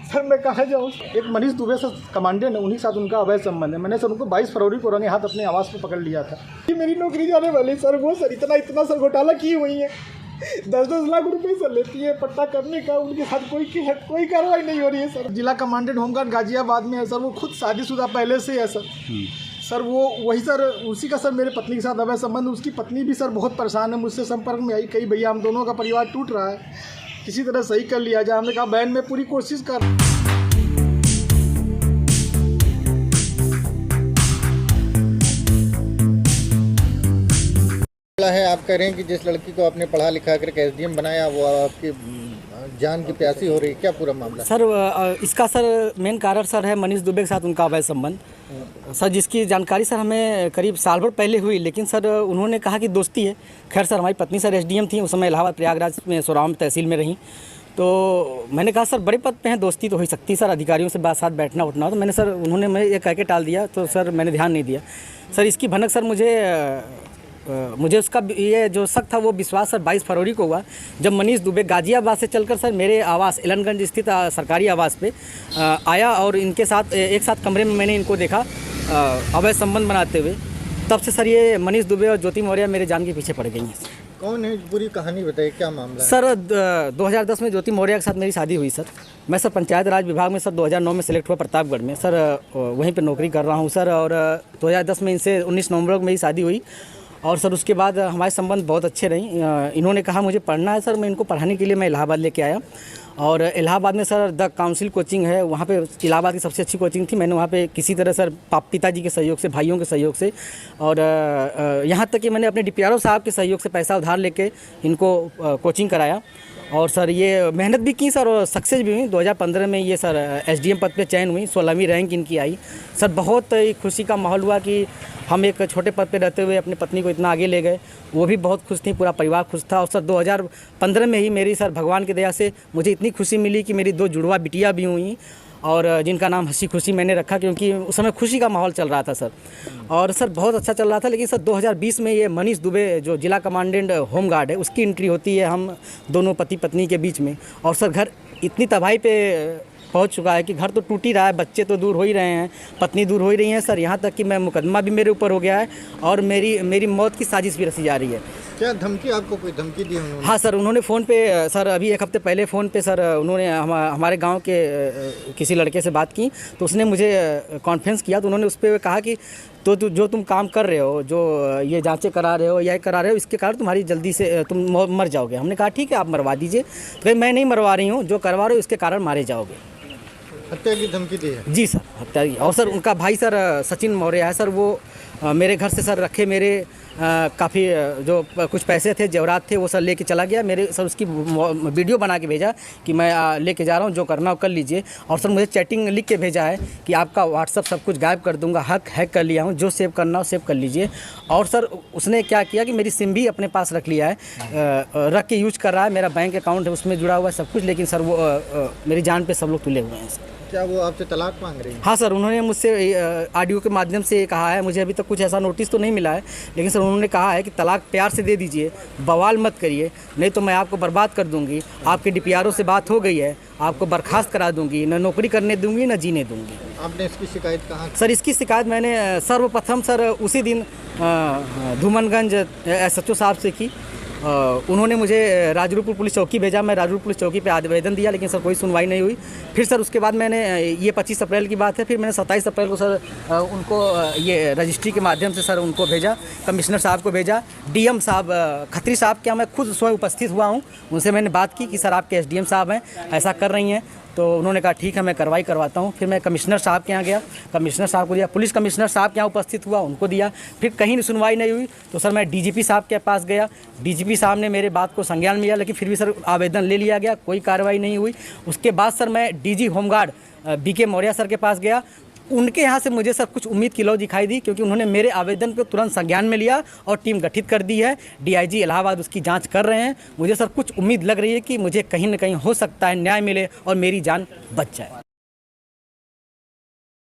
Sir मैं कहाँ जाऊँ। एक मनीष दुबे सर कमांडेंट है, उन्हीं के साथ उनका अवैध संबंध है। मैंने सर उनको 22 फरवरी को रंगे हाथ अपने आवास पर पकड़ लिया था। ये मेरी नौकरी जाने वाली सर, वो सर इतना सर घोटाला की हुई है, 10-10 लाख रुपए सर लेती है पट्टा करने का। उनके साथ कोई कार्रवाई नहीं हो रही है सर। जिला कमांडेंट होमगार्ड गाजियाबाद में है सर, वो खुद शादीशुदा पहले से है सर वो वही सर, उसी का सर मेरे पत्नी के साथ अवैध संबंध। उसकी पत्नी भी सर बहुत परेशान है, मुझसे संपर्क में आई, कही भैया हम दोनों का परिवार टूट रहा है, किसी तरह सही कर लिया जाए। हमने कहा बहन मैं पूरी कोशिश कर है। आप कह रहे हैं कि जिस लड़की को आपने पढ़ा लिखा करके एसडीएम बनाया वो आपकी जान की प्यासी हो रही है, क्या पूरा मामला? सर इसका सर मेन कारण सर है मनीष दुबे के साथ उनका अवैध संबंध सर, जिसकी जानकारी सर हमें करीब साल भर पहले हुई, लेकिन सर उन्होंने कहा कि दोस्ती है। खैर सर हमारी पत्नी सर एसडीएम थी, उस समय इलाहाबाद प्रयागराज में सोराव तहसील में रहीं, तो मैंने कहा सर बड़े पद पे हैं, दोस्ती तो हो सकती है सर, अधिकारियों से साथ बैठना उठना। तो मैंने सर उन्होंने मैं ये कह के टाल दिया, तो सर मैंने ध्यान नहीं दिया। सर इसकी भनक सर मुझे उसका ये जो शक था वो विश्वास सर 22 फरवरी को हुआ, जब मनीष दुबे गाजियाबाद से चलकर सर मेरे आवास एलनगंज स्थित सरकारी आवास पे आया और इनके साथ एक साथ कमरे में मैंने इनको देखा अवैध संबंध बनाते हुए। तब से सर ये मनीष दुबे और ज्योति मौर्य मेरे जान के पीछे पड़ गई हैं। कौन है, पूरी कहानी बताइए, क्या मामला है? सर 2010 में ज्योति मौर्य के साथ मेरी शादी हुई सर। मैं सर पंचायत राज विभाग में सर 2009 में सेलेक्ट हुआ प्रतापगढ़ में सर, वहीं पे नौकरी कर रहा हूँ सर। और 2010 में इनसे 19 नवंबर को मेरी शादी हुई और सर उसके बाद हमारे संबंध बहुत अच्छे रही। इन्होंने कहा मुझे पढ़ना है सर, मैं इनको पढ़ाने के लिए मैं इलाहाबाद लेके आया और इलाहाबाद में सर द काउंसिल कोचिंग है, वहाँ पे इलाहाबाद की सबसे अच्छी कोचिंग थी। मैंने वहाँ पे किसी तरह सर पिताजी के सहयोग से, भाइयों के सहयोग से और यहाँ तक कि मैंने अपने डीपीआरओ साहब के सहयोग से पैसा उधार लेके इनको कोचिंग कराया और सर ये मेहनत भी की सर और सक्सेस भी हुई। 2015 में ये सर एसडीएम पद पे चयन हुई, 16वीं रैंक इनकी आई। सर बहुत ही खुशी का माहौल हुआ कि हम एक छोटे पद पे रहते हुए अपनी पत्नी को इतना आगे ले गए। वो भी बहुत खुश थी, पूरा परिवार खुश था। और सर 2015 में ही मेरी सर भगवान की दया से मुझे इतनी खुशी मिली कि मेरी 2 जुड़वा बिटिया भी हुई और जिनका नाम हंसी खुशी मैंने रखा, क्योंकि उस समय खुशी का माहौल चल रहा था सर। और सर बहुत अच्छा चल रहा था। लेकिन सर 2020 में ये मनीष दुबे जो जिला कमांडेंट होमगार्ड है उसकी एंट्री होती है हम दोनों पति पत्नी के बीच में, और सर घर इतनी तबाही पे पहुंच चुका है कि घर तो टूट ही रहा है, बच्चे तो दूर हो ही रहे हैं, पत्नी दूर हो ही रही है सर। यहाँ तक कि मैं मुकदमा भी मेरे ऊपर हो गया है और मेरी मौत की साजिश भी रची जा रही है। क्या धमकी, आपको कोई धमकी दी उन्होंने? हाँ सर, उन्होंने फ़ोन पे सर अभी 1 हफ्ते पहले फ़ोन पे सर उन्होंने हमारे गांव के किसी लड़के से बात की, तो उसने मुझे कॉन्फ्रेंस किया, तो उन्होंने उस पर कहा कि तो जो तुम काम कर रहे हो, जो ये जांचें करा रहे हो, यह करा रहे हो, इसके कारण तुम्हारी जल्दी से तुम मर जाओगे। हमने कहा ठीक है आप मरवा दीजिए। तो मैं नहीं मरवा रही हूँ, जो करवा रहे हो इसके कारण मारे जाओगे। हत्या की धमकी दी है? जी सर, हत्या की। और सर उनका भाई सर सचिन मौर्य है सर, वो मेरे घर से सर रखे मेरे काफ़ी जो कुछ पैसे थे, जेवरात थे, वो सर लेके चला गया। मेरे सर उसकी वीडियो बना के भेजा कि मैं लेके जा रहा हूँ, जो करना हो कर लीजिए। और सर मुझे चैटिंग लिख के भेजा है कि आपका व्हाट्सअप सब कुछ गायब कर दूंगा, हैक कर लिया हूँ, जो सेव करना हो सेव कर लीजिए। और सर उसने क्या किया कि मेरी सिम भी अपने पास रख लिया है, रख के यूज कर रहा है। मेरा बैंक अकाउंट है उसमें जुड़ा हुआ है सब कुछ, लेकिन सर वो मेरी जान पे सब लोग तुले हुए हैं सर। क्या वो आपसे तलाक मांग रही है? हाँ सर, उन्होंने मुझसे ऑडियो के माध्यम से कहा है, मुझे अभी तक कुछ ऐसा नोटिस तो नहीं मिला है, लेकिन सर उन्होंने कहा है कि तलाक प्यार से दे दीजिए, बवाल मत करिए, नहीं तो मैं आपको बर्बाद कर दूंगी। आपके डीपीआरओ से बात हो गई है, आपको बर्खास्त करा दूंगी, न नौकरी करने दूंगी न जीने दूंगी। आपने इसकी शिकायत कहाँ? सर इसकी शिकायत मैंने सर्वप्रथम सर उसी दिन धूमनगंज SHO साहब से की। उन्होंने मुझे राजरूपुर पुलिस चौकी भेजा, मैं राजरूपुर पुलिस चौकी पे आवेदन दिया, लेकिन सर कोई सुनवाई नहीं हुई। फिर सर उसके बाद मैंने ये 25 अप्रैल की बात है, फिर मैंने 27 अप्रैल को सर उनको ये रजिस्ट्री के माध्यम से सर उनको भेजा, कमिश्नर साहब को भेजा, DM साहब खत्री साहब के यहाँ मैं खुद स्वयं उपस्थित हुआ हूँ। उनसे मैंने बात की कि सर आपके SDM साहब हैं, ऐसा कर रही हैं, तो उन्होंने कहा ठीक है मैं कार्रवाई करवाता हूँ। फिर मैं कमिश्नर साहब के यहाँ गया, कमिश्नर साहब को दिया, पुलिस कमिश्नर साहब के यहाँ उपस्थित हुआ, उनको दिया। फिर कहीं सुनवाई नहीं हुई तो सर मैं DGP साहब के पास गया, DGP साहब ने मेरे बात को संज्ञान में लिया, लेकिन फिर भी सर आवेदन ले लिया गया, कोई कार्रवाई नहीं हुई। उसके बाद सर मैं DG home guard BK Maurya sir के पास गया, उनके यहाँ से मुझे सर कुछ उम्मीद की लौ दिखाई दी, क्योंकि उन्होंने मेरे आवेदन को तुरंत संज्ञान में लिया और टीम गठित कर दी है। DIG इलाहाबाद उसकी जांच कर रहे हैं। मुझे सर कुछ उम्मीद लग रही है कि मुझे कहीं न कहीं हो सकता है न्याय मिले और मेरी जान बच जाए।